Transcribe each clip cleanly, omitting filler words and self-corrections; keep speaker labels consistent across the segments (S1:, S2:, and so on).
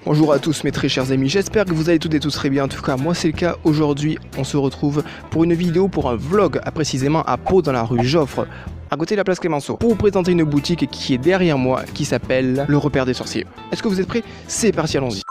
S1: Bonjour à tous mes très chers amis, j'espère que vous allez toutes et tous très bien, en tout cas moi c'est le cas. Aujourd'hui on se retrouve pour une vidéo, pour un vlog, précisément à Pau dans la rue Joffre, à côté de la place Clémenceau, pour vous présenter une boutique qui est derrière moi, qui s'appelle Le Repère des Sorciers. Est-ce que vous êtes prêts? C'est parti, allons-y.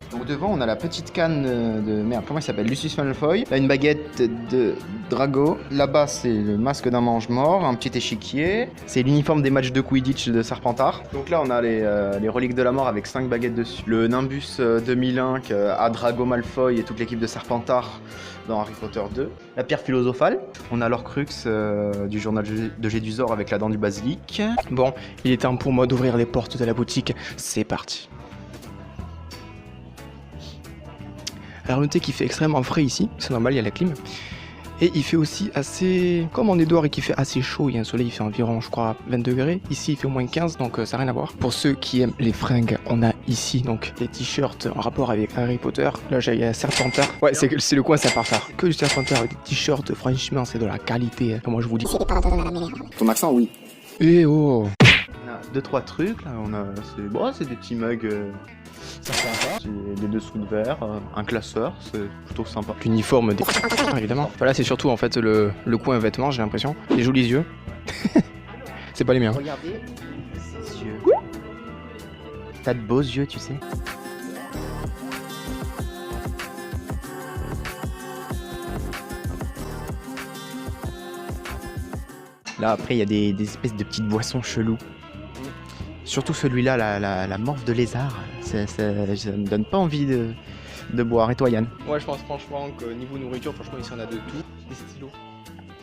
S1: Donc devant on a la petite canne de... Merde, comment il s'appelle? Lucius Malfoy. Là une baguette de Drago. Là-bas c'est le masque d'un mange-mort, un petit échiquier. C'est l'uniforme des matchs de Quidditch de Serpentard. Donc là on a les reliques de la mort avec 5 baguettes dessus. Le Nimbus 2001 à Drago Malfoy et toute l'équipe de Serpentard dans Harry Potter 2. La pierre philosophale. On a l'Orcrux du journal de Gédusor avec la dent du basilic. Bon, il est temps pour moi d'ouvrir les portes de la boutique. C'est parti. Alors notez qu'il fait extrêmement frais ici, c'est normal, il y a la clim. Et il fait aussi assez... Comme on est dehors et qu'il fait assez chaud, il y a un soleil, il fait environ, je crois, 20 degrés. Ici, il fait au moins 15, donc ça n'a rien à voir. Pour ceux qui aiment les fringues, on a ici donc des t-shirts en rapport avec Harry Potter. Là, il y a Serpentard. Ouais, c'est le coin Serpentard. Que du Serpentard avec des t-shirts, franchement, c'est de la qualité. Moi, je vous dis.
S2: Ton accent, oui.
S1: Eh oh!
S2: On a 2-3 trucs, là, c'est des petits mugs sympa. J'ai des dessous de verre, un classeur, c'est plutôt sympa.
S1: L'uniforme des... évidemment. Voilà, c'est surtout en fait le coin vêtements, j'ai l'impression. Les jolis yeux. C'est pas les miens.
S2: Regardez ces yeux. T'as de beaux yeux, tu sais. Là, après, il y a des espèces de petites boissons cheloues. Surtout celui-là, la morphe de lézard, ça me donne pas envie de boire. Et toi, Yann?
S1: Ouais, je pense franchement que niveau nourriture, franchement, ici on a de tout. Des stylos.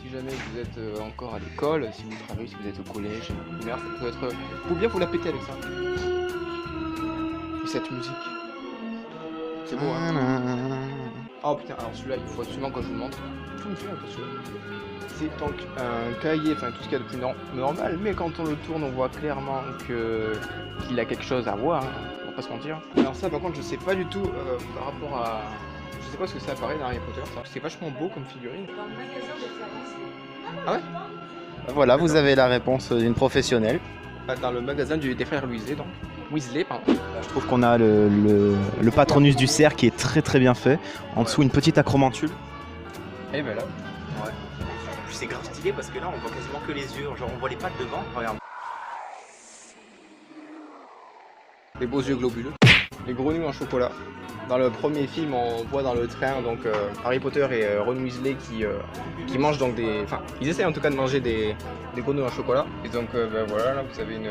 S1: Si jamais vous êtes encore à l'école, si vous travaillez, si vous êtes au collège, primaire, ça peut être... Faut bien vous la péter avec ça. Et cette musique. C'est beau, hein? Oh putain, alors celui-là, il faut absolument que je vous le montre. Tout me fait un peu celui-là. C'est donc un cahier, enfin tout ce qu'il y a de plus normal, mais quand on le tourne, on voit clairement qu'il a quelque chose à voir, hein, on va pas se mentir. Alors ça, par contre, je sais pas du tout par rapport à... Je sais pas ce que ça apparaît dans Harry Potter, ça. C'est vachement beau comme figurine.
S3: Dans le magasin de service.
S1: Ah ouais?
S2: Voilà, vous avez la réponse d'une professionnelle.
S1: Dans le magasin des frères Weasley, donc. Weasley, pardon.
S2: Je trouve qu'on a le Patronus du cerf qui est très très bien fait. En dessous, une petite acromantule.
S1: Et ben là.
S2: Ouais. C'est grave stylé parce que là on voit quasiment que les yeux, genre on voit les pattes devant, regarde.
S1: Les beaux yeux globuleux. Les grenouilles en chocolat. Dans le premier film, on voit dans le train donc Harry Potter et Ron Weasley qui mangent donc des... Enfin, ils essayent en tout cas de manger des grenouilles en chocolat. Et donc ben voilà, là vous avez une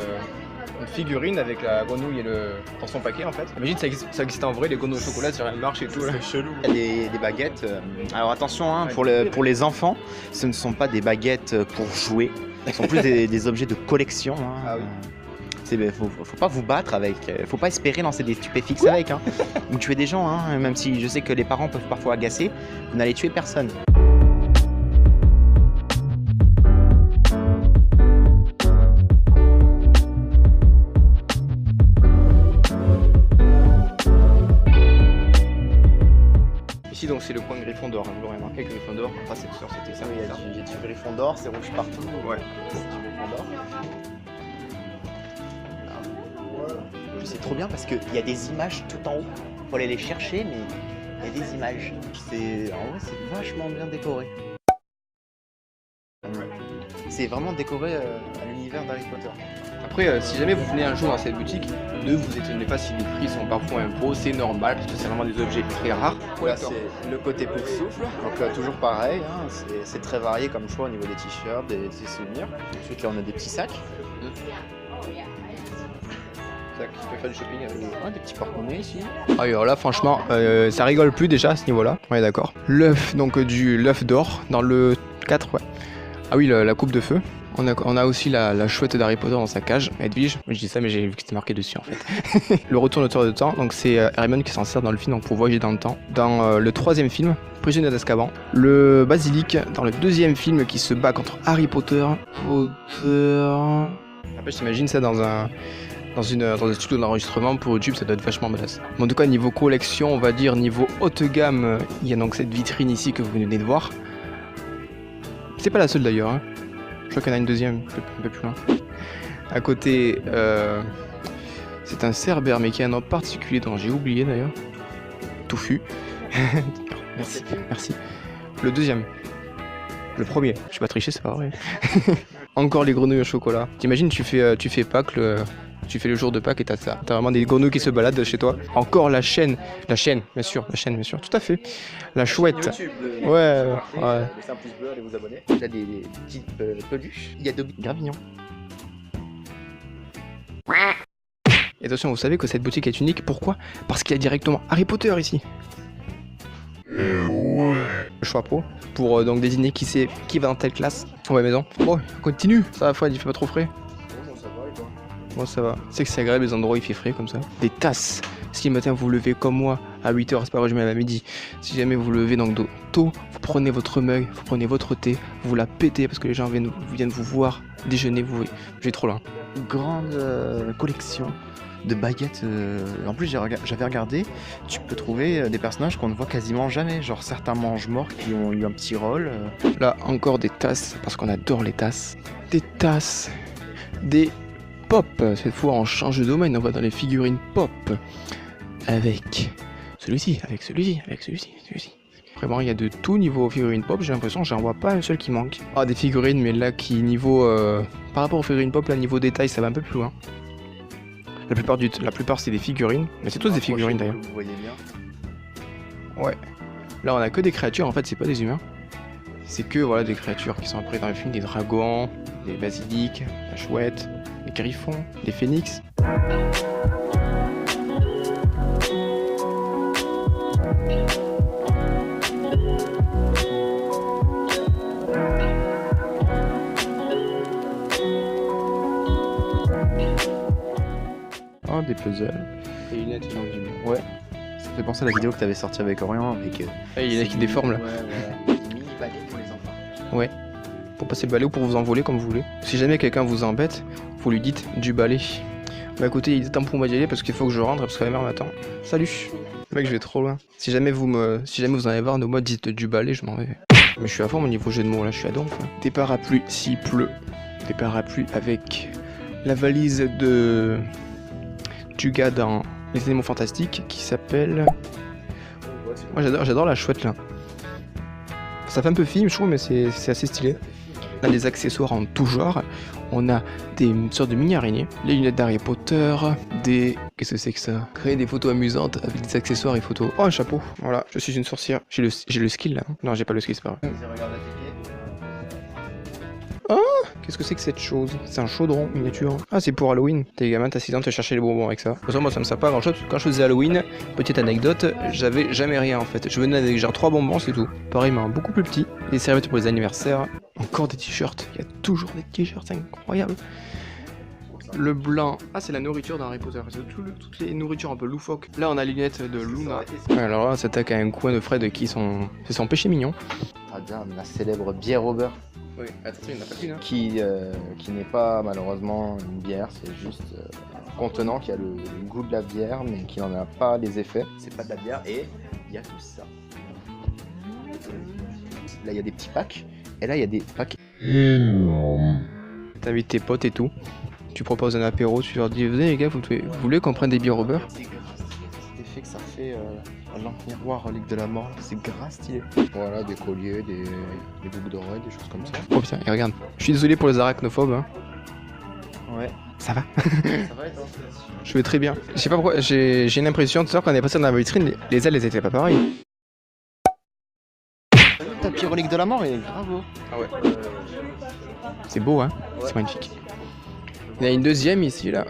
S1: figurine avec la grenouille et dans son paquet en fait. Imagine ça existe en vrai, les grenouilles au chocolat, ça marche et tout. C'est chelou.
S2: Il y a des baguettes. Alors attention, hein, pour les enfants, ce ne sont pas des baguettes pour jouer. Ce sont plus des objets de collection. Hein.
S1: Ah oui.
S2: Faut pas vous battre avec, faut pas espérer lancer des stupéfixes avec, hein, ou tuer des gens, hein, même si je sais que les parents peuvent parfois agacer, vous n'allez tuer personne.
S1: Ici donc c'est le coin Gryffondor, hein, vous l'aurez remarqué, Gryffondor, enfin c'est sûr c'était ça.
S2: Il y a du Gryffondor, c'est rouge partout.
S1: Ouais.
S2: C'est du Gryffondor. C'est trop bien parce qu'il y a des images tout en haut. Faut aller les chercher, mais il y a des images. En vrai, c'est vachement bien décoré. C'est vraiment décoré à l'univers d'Harry Potter.
S1: Après, si jamais vous venez un jour dans cette boutique, ne vous étonnez pas si les prix sont parfois impôts, c'est normal parce que c'est vraiment des objets très rares.
S2: Là, c'est le côté pour souffle. Donc toujours pareil, hein, c'est très varié comme choix au niveau des t-shirts, des souvenirs. Ensuite, là, on a des petits sacs.
S1: Ça qui peut faire du shopping avec
S2: des petits porte-monnaies ici.
S1: Ah, alors là franchement ça rigole plus déjà à ce niveau là, on est d'accord. L'œuf donc l'œuf d'or dans le 4, ouais. Ah oui, la coupe de feu. On a aussi la chouette d'Harry Potter dans sa cage, Edwige. Je dis ça mais j'ai vu que c'était marqué dessus en fait. Le retournateur de temps, donc c'est Hermione qui s'en sert dans le film donc pour voyager dans le temps. Dans le 3e film, Prisonnier d'Azkaban. Le basilic dans le 2e film qui se bat contre Harry Potter.
S4: Après, j'imagine ça dans un studio d'enregistrement pour YouTube, ça doit être vachement badass. Mais en tout cas, niveau collection, on va dire niveau haute gamme, il y a donc cette vitrine ici que vous venez de voir. C'est pas la seule d'ailleurs, hein. Je crois qu'il y en a une deuxième, un peu plus loin. À côté, c'est un Cerbère, mais qui a un nom particulier dont j'ai oublié d'ailleurs. Touffu. Merci, merci. Le deuxième. Le premier. Je suis pas triché, c'est pas vrai. Encore les grenouilles au chocolat. T'imagines, tu fais Pâques, tu fais le jour de Pâques et t'as ça. T'as vraiment des grenouilles qui se baladent chez toi. Encore la chaîne, bien sûr, tout à fait. La chouette. Ouais.
S2: Laissez un pouce bleu, allez vous abonner. Il y a des petites peluches. Il y a de Gravillon.
S4: Et attention, vous savez que cette boutique est unique. Pourquoi? Parce qu'il y a directement Harry Potter ici. Le chapeau pour donc désigner qui va dans telle classe. Ouais, maison. Bon, continue. Ça va, Fred, il fait pas trop frais. Bon, ça va. C'est que c'est agréable les endroits où il fait frais comme ça. Des tasses. Si le matin vous vous levez comme moi à 8h, c'est pas vrai, je mets à midi. Si jamais vous vous levez donc tôt, vous prenez votre mug, vous prenez votre thé, vous la pétez parce que les gens viennent vous voir déjeuner. Vous j'ai trop là.
S2: Grande collection de baguettes. En plus, j'avais regardé, tu peux trouver des personnages qu'on ne voit quasiment jamais. Genre certains mange-morts qui ont eu un petit rôle.
S4: Là, encore des tasses, parce qu'on adore les tasses. Des tasses. Des pop. Cette fois, on change de domaine. On va dans les figurines pop. Avec celui-ci, avec celui-ci. Vraiment, il y a de tout niveau figurines pop. J'ai l'impression que j'en vois pas un seul qui manque. Ah, des figurines, mais là, qui niveau... par rapport aux figurines pop, là, niveau détail, ça va un peu plus loin. La plupart c'est des figurines, mais c'est tous des figurines d'ailleurs.
S2: Vous voyez bien.
S4: Ouais. Là on a que des créatures, en fait c'est pas des humains. C'est que voilà des créatures qui sont après dans les films, des dragons, des basiliques, la chouette, des griffons, des phénix.
S2: Oh, des puzzles.
S4: Et une lunettes qui
S2: Ouais. Ça fait penser à la vidéo que t'avais sortie avec Orient avec.
S4: Ah, il y en a qui déforment là.
S2: Ouais. Des mini balais pour les enfants.
S4: Ouais. Pour passer le balai ou pour vous envoler comme vous voulez. Si jamais quelqu'un vous embête, vous lui dites du balai. Bah écoutez, il est temps pour moi d'y aller parce qu'il faut que je rentre parce que la mère m'attend. Salut. Mec, je vais trop loin. Si jamais vous en avez marre de moi, dites du balai, je m'en vais. Mais je suis à fond mon niveau jeu de mots là, je suis à donf. Des parapluies s'il pleut. Des parapluies avec la valise du gars dans Les Animaux Fantastiques qui s'appelle... Moi j'adore la chouette là. Ça fait un peu film je trouve mais c'est assez stylé. On a des accessoires en tout genre. On a des sortes de mini araignées, les lunettes d'Harry Potter, des... Qu'est-ce que c'est que ça? Créer des photos amusantes avec des accessoires et photos. Oh un chapeau, voilà, je suis une sorcière. J'ai le skill là. Non j'ai pas le skill, c'est pas vrai. Qu'est-ce que c'est que cette chose? C'est un chaudron miniature. Ah, c'est pour Halloween. T'es gamin, t'as 6 ans, t'as cherché les bonbons avec ça. De toute façon, moi, ça me sert pas à grand chose. Quand je faisais Halloween, petite anecdote, j'avais jamais rien en fait. Je venais avec genre 3 bonbons, c'est tout. Pareil, mais beaucoup plus petit. Des serviettes pour les anniversaires. Encore des t-shirts. Il y a toujours des t-shirts, c'est incroyable. Le blanc. Ah, c'est la nourriture dans Harry Potter. C'est toutes les nourritures un peu loufoques. Là, on a les lunettes de Luna. Alors là, on s'attaque à un coin de Fred qui c'est son péché mignon.
S2: Ah, bien, la célèbre bière au beurre.
S4: Oui, attention, il n'y en a pas qu'une. Hein.
S2: Qui n'est pas malheureusement une bière, c'est juste un contenant qui a le goût de la bière mais qui n'en a pas les effets. C'est pas de la bière et il y a tout ça. Là il y a des petits packs et là il y a des packs énormes.
S4: T'invites tes potes et tout, tu proposes un apéro, tu leur dis venez les gars, vous voulez qu'on prenne des bières au beurre?
S2: Cet effet que ça fait un lampe miroir relique de la mort, c'est grave stylé. Voilà, des colliers, des boucles d'oreilles, des choses comme ça.
S4: Oh putain, et regarde, je suis désolé pour les arachnophobes. Hein.
S2: Ouais.
S4: Ça va?
S2: Ça va et toi?
S4: Je vais très bien. Je sais pas pourquoi, j'ai une impression, tout à l'heure quand on est passé dans la vitrine, les ailes elles étaient pas pareilles.
S2: Le tapis relique de la mort est grave beau.
S4: Ah ouais. C'est beau hein, ouais. C'est magnifique. Il y en a une deuxième ici là.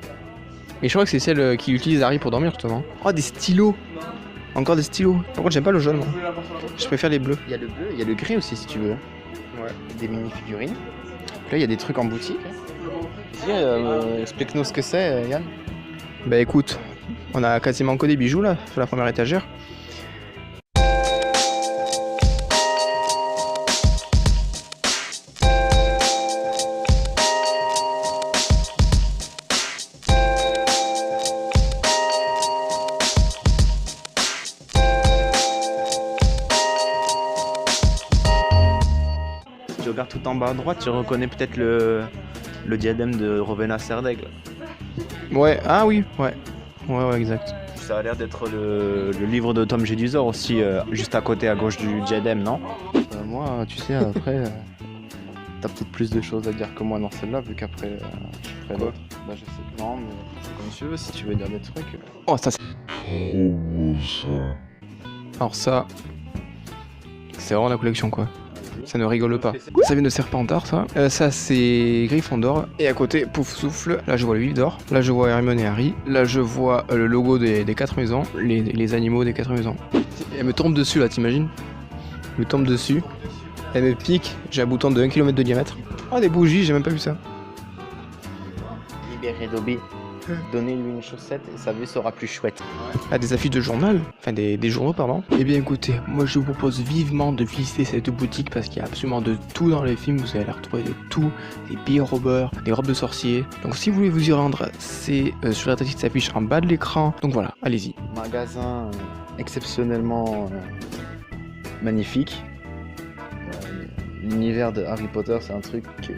S4: Mais je crois que c'est celle qui utilise Harry pour dormir justement. Oh des stylos. Encore des stylos. Par contre j'aime pas le jaune moi. Je préfère les bleus.
S2: Il y a le bleu, il y a le gris aussi si tu veux.
S4: Ouais.
S2: Des mini-figurines. Là il y a des trucs en boutique. Vas-y, explique-nous ce que c'est Yann.
S4: Bah écoute, on a quasiment que des bijoux là, sur la première étagère.
S2: regardes tout en bas à droite, tu reconnais peut-être le diadème de Rowena Serdaigle.
S4: Ouais, ah oui, ouais. Ouais, exact.
S2: Ça a l'air d'être le livre de Tom Jedusor aussi, juste à côté à gauche du diadème, non?
S1: Moi, tu sais, après, t'as peut-être plus de choses à dire que moi dans celle-là, vu qu'après, je ferai
S4: Quoi
S1: l'autre. Bah, je sais. Non, mais c'est comme tu veux, si tu veux dire des trucs.
S4: Oh, ça c'est... Alors ça... C'est vraiment la collection, quoi. Ça ne rigole pas. Ça vient de Serpentard, ça. Ça, c'est Gryffondor. Et à côté, pouf souffle. Là, je vois le livre d'or. Là, je vois Hermione et Harry. Là, je vois le logo des 4 maisons. Les animaux des 4 maisons. Elle me tombe dessus, là, t'imagines? Elle me tombe dessus. Elle me pique. J'ai un bouton de 1 km de diamètre. Oh, des bougies, j'ai même pas vu ça.
S2: Libérez Dobby. Donnez-lui une chaussette et sa vie sera plus chouette.
S4: Ah, des affiches de journal, enfin des journaux pardon. Eh bien écoutez, moi je vous propose vivement de visiter cette boutique parce qu'il y a absolument de tout dans les films, vous allez retrouver de tout, des billes robeurs, des robes de sorciers. Donc si vous voulez vous y rendre, c'est sur la tête qui s'affiche en bas de l'écran. Donc voilà, allez-y.
S1: Magasin exceptionnellement magnifique. L'univers de Harry Potter, c'est un truc qui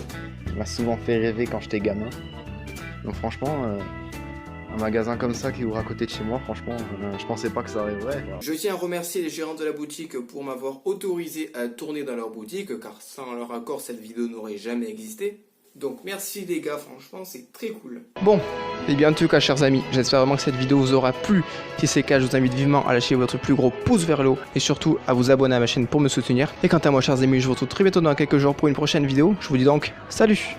S1: m'a souvent fait rêver quand j'étais gamin. Donc franchement, un magasin comme ça qui ouvre à côté de chez moi, franchement, je pensais pas que ça arriverait. Voilà.
S5: Je tiens à remercier les gérants de la boutique pour m'avoir autorisé à tourner dans leur boutique, car sans leur accord, cette vidéo n'aurait jamais existé. Donc merci les gars, franchement, c'est très cool.
S4: Bon, et bien en tout cas chers amis, j'espère vraiment que cette vidéo vous aura plu. Si c'est le cas, je vous invite vivement à lâcher votre plus gros pouce vers le haut et surtout à vous abonner à ma chaîne pour me soutenir. Et quant à moi chers amis, je vous retrouve très bientôt dans quelques jours pour une prochaine vidéo. Je vous dis donc salut!